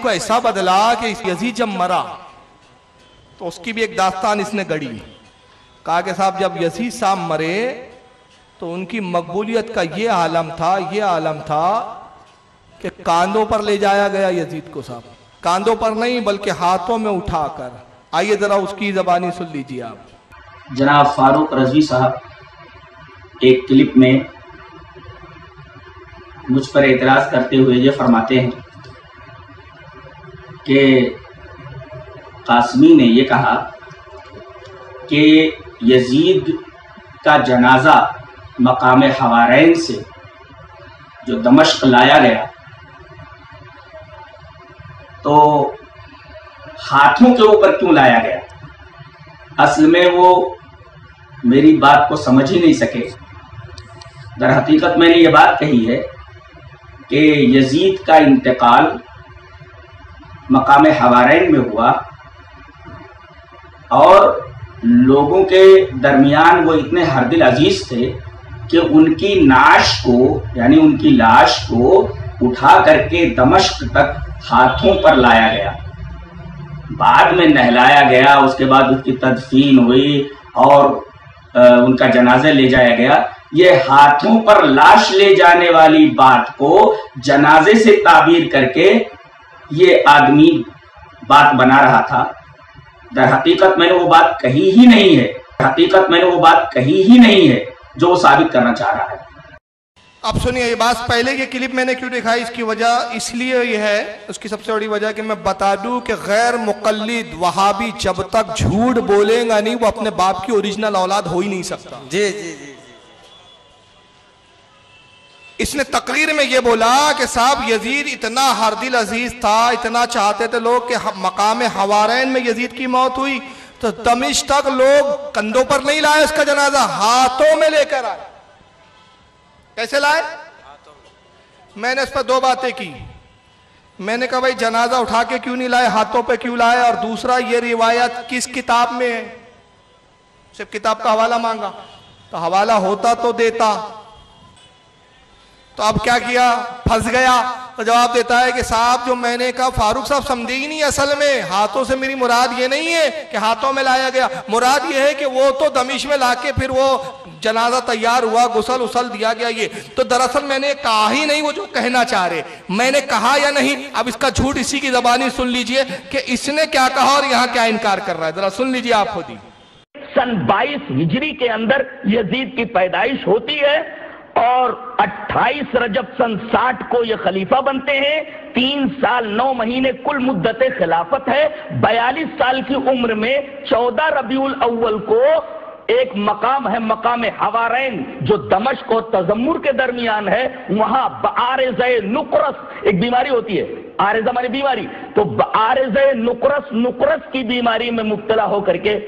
کو ایسا بدلا کہ یزید جب مرا تو اس کی بھی ایک داستان اس نے گڑی. کہا کہ صاحب جب یزید صاحب مرے تو ان کی مقبولیت کا یہ عالم تھا کہ کاندھوں پر لے جایا گیا یزید کو صاحب. کاندھوں پر نہیں بلکہ ہاتھوں میں اٹھا کر. آئیے ذرا اس کی زبانی سن لیجیے آپ. جناب فاروق رضوی صاحب ایک کلپ میں مجھ پر اعتراض کرتے ہوئے یہ فرماتے ہیں کہ قاسمی نے یہ کہا کہ یزید کا جنازہ مقام حوارین سے جو دمشق لایا گیا تو ہاتھوں کے اوپر کیوں لایا گیا؟ اصل میں وہ میری بات کو سمجھ ہی نہیں سکے. در حقیقت میں نے یہ بات کہی ہے کہ یزید کا انتقال مقام حوارین میں ہوا اور لوگوں کے درمیان وہ اتنے ہردل عزیز تھے کہ ان کی نعش کو یعنی ان کی لاش کو اٹھا کر کے دمشق تک ہاتھوں پر لایا گیا. بعد میں نہلایا گیا, اس کے بعد اس کی تدفین ہوئی اور ان کا جنازہ لے جایا گیا. یہ ہاتھوں پر لاش لے جانے والی بات کو جنازے سے تعبیر کر کے یہ آدمی بات بنا رہا تھا. در حقیقت میں نے وہ بات کہی ہی نہیں ہے جو وہ ثابت کرنا چاہ رہا ہے. اب سنیے یہ بات پہلے یہ کلپ میں نے کیوں دکھائی, اس کی وجہ اس لیے یہ ہے, اس کی سب سے بڑی وجہ کہ میں بتا دوں کہ غیر مقلد وہابی جب تک جھوٹ بولیں گا نہیں وہ اپنے باپ کی اوریجنل اولاد ہو ہی نہیں سکتا. جی اس نے تقریر میں یہ بولا کہ صاحب یزید اتنا ہردل عزیز تھا, اتنا چاہتے تھے لوگ کہ مقام حوارین میں یزید کی موت ہوئی تو دمشق تک لوگ کندھوں پر نہیں لائے اس کا جنازہ, ہاتھوں میں لے کر آئے. کیسے لائے؟ میں نے اس پر دو باتیں کی. میں نے کہا بھائی جنازہ اٹھا کے کیوں نہیں لائے, ہاتھوں پہ کیوں لائے, اور دوسرا یہ روایت کس کتاب میں ہے. صرف کتاب کا حوالہ مانگا تو حوالہ ہوتا تو دیتا, تو اب کیا کیا, پھنس گیا. تو جواب دیتا ہے کہ صاحب جو میں نے کہا فاروق صاحب سمجھے ہی نہیں, اصل میں ہاتھوں سے میری مراد یہ نہیں ہے کہ ہاتھوں میں لایا گیا, مراد یہ ہے کہ وہ تو دمشق میں لا کے پھر وہ جنازہ تیار ہوا, غسل اسل دیا گیا. یہ تو دراصل میں نے کہا ہی نہیں وہ جو کہنا چاہ رہے. میں نے کہا یا نہیں, اب اس کا جھوٹ اسی کی زبانی سن لیجئے کہ اس نے کیا کہا اور یہاں کیا انکار کر رہا ہے. ذرا سن لیجئے آپ خود ہی. سن 22 ہجری کے اندر یزید کی پیدائش ہوتی ہے اور 28 رجب سن 60 کو یہ خلیفہ بنتے ہیں. 3 سال 9 مہینے کل مدت خلافت ہے. 42 سال کی عمر میں 14 ربیع الاول کو ایک مقام ہے مقام حوارین جو دمشق اور تذمر کے درمیان ہے, وہاں بعارضہ نقرس ایک بیماری ہوتی ہے. عارضہ معنی بیماری, تو بعارضہ نقرس کی بیماری میں مبتلا ہو کر کے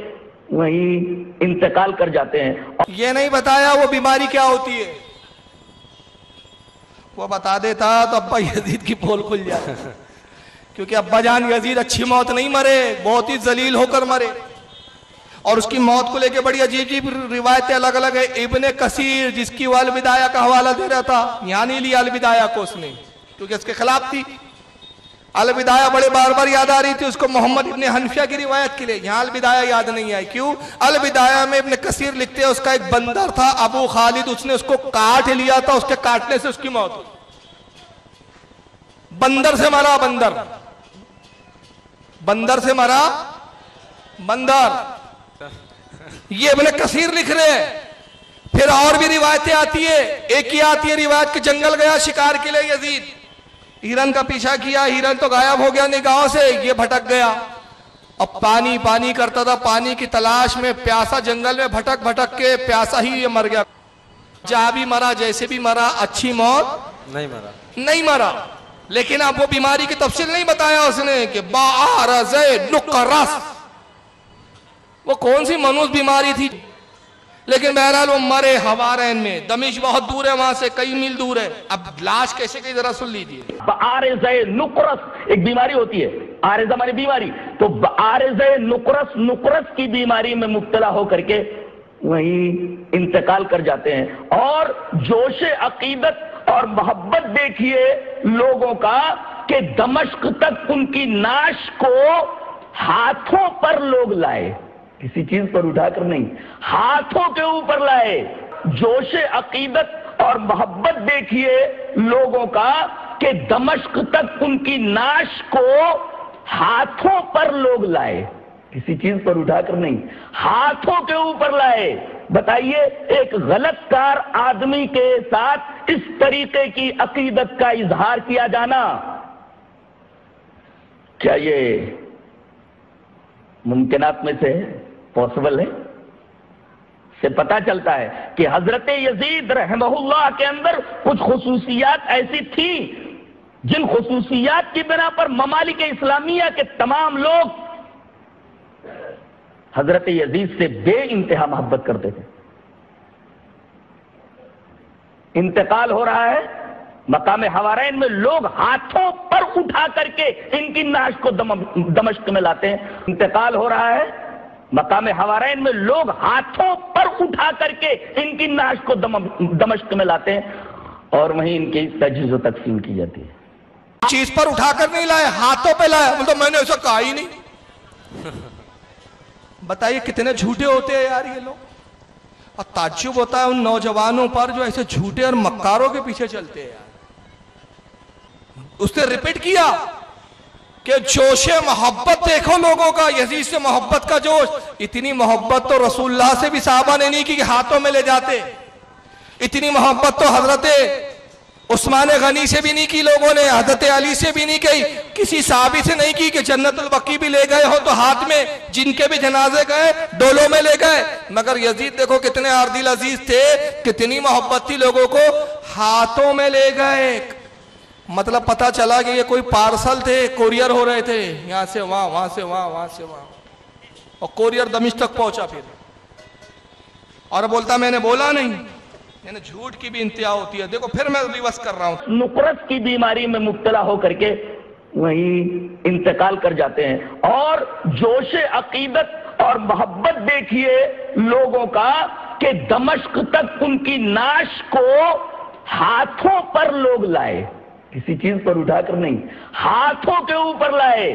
وہیں انتقال کر جاتے ہیں. یہ نہیں بتایا وہ بیماری کیا ہوتی ہے, وہ بتا دیتا تو ابا یزید کی پول کھل جاتا, کیونکہ ابا جان یزید اچھی موت نہیں مرے, بہت ہی ذلیل ہو کر مرے. اور اس کی موت کو لے کے بڑی عجیب روایتیں الگ الگ ہے. ابن کثیر جس کی وہ البدایہ کا حوالہ دے رہا تھا, یہاں نہیں لیا البدایہ کو اس نے کیونکہ اس کے خلاف تھی. البدایہ بڑے بار بار یاد آ رہی تھی اس کو محمد ابن حنفیہ کی روایت کے لیے, یہاں البدایہ یاد نہیں آئی. کیوں؟ البدایہ میں ابن کثیر لکھتے ہیں اس کا ایک بندر تھا ابو خالد, اس نے اس کو کاٹ لیا تھا, اس کے کاٹنے سے اس کی موت. بندر سے مرا, بندر سے مرا بندر, یہ ابن کثیر لکھ رہے ہیں. پھر اور بھی روایتیں آتی ہے, ایک ہی آتی ہے روایت کہ جنگل گیا شکار کے لیے یزید, ہرن کا پیچھا کیا, ہرن تو غائب ہو گیا نگاہوں سے, یہ بھٹک گیا. اب پانی کرتا تھا, پانی کی تلاش میں پیاسا جنگل میں بھٹک کے پیاسا ہی یہ مر گیا. جہاں بھی مرا جیسے بھی مرا اچھی موت نہیں مرا. لیکن اب وہ بیماری کی تفصیل نہیں بتایا اس نے کہ بعارضہ نقرس وہ کون سی منوس بیماری تھی. لیکن بہرحال وہ مرے حوارین میں, دمشق بہت دور ہے وہاں سے, کئی میل دور ہے. اب لاش کیسے گئی ذرا سن لیجیے. بعارضہ نقرس ایک بیماری ہوتی ہے, عارضہ معنی بیماری, تو بعارضہ نقرس کی بیماری میں مبتلا ہو کر کے وہیں انتقال کر جاتے ہیں. اور جوش عقیدت اور محبت دیکھیے لوگوں کا کہ دمشق تک ان کی نعش کو ہاتھوں پر لوگ لائے، کسی چیز پر اٹھا کر نہیں، ہاتھوں کے اوپر لائے۔ جوش عقیدت اور محبت دیکھیے لوگوں کا کہ دمشق تک ان کی نعش کو ہاتھوں پر لوگ لائے، کسی چیز پر اٹھا کر نہیں، ہاتھوں کے اوپر لائے۔ بتائیے ایک غلط کار آدمی کے ساتھ اس طریقے کی عقیدت کا اظہار کیا جانا، کیا یہ ممکنات میں سے پاسبل ہے؟ سے پتہ چلتا ہے کہ حضرت یزید رحمہ اللہ کے اندر کچھ خصوصیات ایسی تھی جن خصوصیات کی بنا پر ممالک اسلامیہ کے تمام لوگ حضرت یزید سے بے انتہا محبت کرتے تھے۔ انتقال ہو رہا ہے، مقام حوارین میں لوگ ہاتھوں پر اٹھا کر کے ان کی نعش کو دمشق میں لاتے ہیں۔ انتقال ہو رہا ہے، مقام حوارین میں لوگ ہاتھوں پر اٹھا کر کے ان کی نعش کو دمشق میں لاتے ہیں، اور وہیں ان کی تجہیز و تقسیم کی جاتی ہے۔ چیز پر اٹھا کر نہیں لائے، ہاتھوں پہ لائے، تو میں نے ایسا کہا ہی نہیں۔ بتائیے کتنے جھوٹے ہوتے ہیں یار یہ لوگ، اور تعجب ہوتا ہے ان نوجوانوں پر جو ایسے جھوٹے اور مکاروں کے پیچھے چلتے ہیں یار۔ اس نے ریپیٹ کیا کہ جوش محبت دیکھو لوگوں کا، یزید سے محبت کا جوش۔ اتنی محبت تو رسول اللہ سے بھی صحابہ نے نہیں کی کہ ہاتھوں میں لے جاتے، اتنی محبت تو حضرت عثمان غنی سے بھی نہیں کی لوگوں نے، حضرت علی سے بھی نہیں کی، کسی صحابی سے نہیں کی کہ جنت البقیع بھی لے گئے ہو تو ہاتھ میں، جن کے بھی جنازے گئے ڈولوں میں لے گئے۔ مگر یزید دیکھو کتنے عارضی عزیز تھے، کتنی محبت تھی لوگوں کو، ہاتھوں میں لے گئے۔ مطلب پتا چلا کہ یہ کوئی پارسل تھے، کوریئر ہو رہے تھے، یہاں سے وہاں، وہاں سے وہاں، وہاں سے وہاں، اور کوریئر دمشق تک پہنچا۔ پھر اور بولتا میں نے بولا نہیں، یعنی جھوٹ کی بھی انتہا ہوتی ہے۔ دیکھو پھر میں ریورس کر رہا ہوں، نقرس کی بیماری میں مبتلا ہو کر کے وہیں انتقال کر جاتے ہیں۔ اور جوش عقیدت اور محبت دیکھیے لوگوں کا کہ دمشق تک ان کی نعش کو ہاتھوں پر لوگ لائے، کسی چیز پر اٹھا کر نہیں، ہاتھوں کے اوپر لائے۔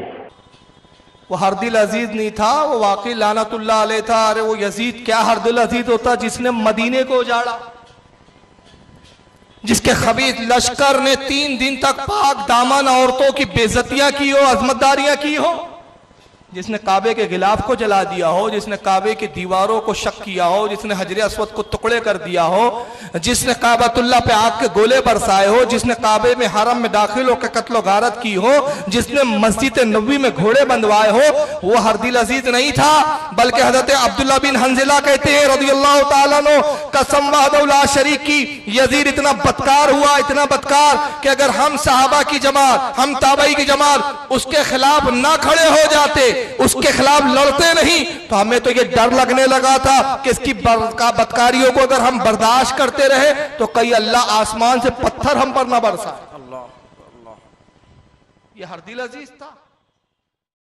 وہ ہر دل عزیز نہیں تھا، وہ واقعی لعنت اللہ علیہ تھا۔ ارے وہ یزید کیا ہر دل عزیز ہوتا جس نے مدینے کو اجاڑا، جس کے خبیث لشکر نے 3 دن تک پاک دامن عورتوں کی بے عزتیاں کی ہو، عظمت داریاں کی ہو، جس نے کعبے کے غلاف کو جلا دیا ہو، جس نے کعبے کی دیواروں کو شق کیا ہو، جس نے حجر اسود کو ٹکڑے کر دیا ہو، جس نے کعبۃ اللہ پہ آگ کے گولے برسائے ہو، جس نے کعبے میں حرم میں داخل ہو کے قتل و غارت کی ہو، جس نے مسجد نبوی میں گھوڑے بندوائے ہو، وہ ہر دل عزیز نہیں تھا، بلکہ حضرت عبداللہ بن حنظلہ کہتے ہیں رضی اللہ تعالیٰ عنہ، قسم وحدہ لا شریک کی، یزید اتنا بدکار ہوا، اتنا بدکار کہ اگر ہم صحابہ کی جماعت، ہم تابعی کی جماعت اس کے خلاف نہ کھڑے ہو جاتے، اس کے خلاف لڑتے نہیں، تو ہمیں تو یہ ڈر لگنے لگا تھا کہ اس کی بدکاریوں کو اگر ہم برداشت کرتے رہے تو کہیں اللہ آسمان سے پتھر ہم پر نہ برسائے۔ یہ ہر دل عزیز تھا۔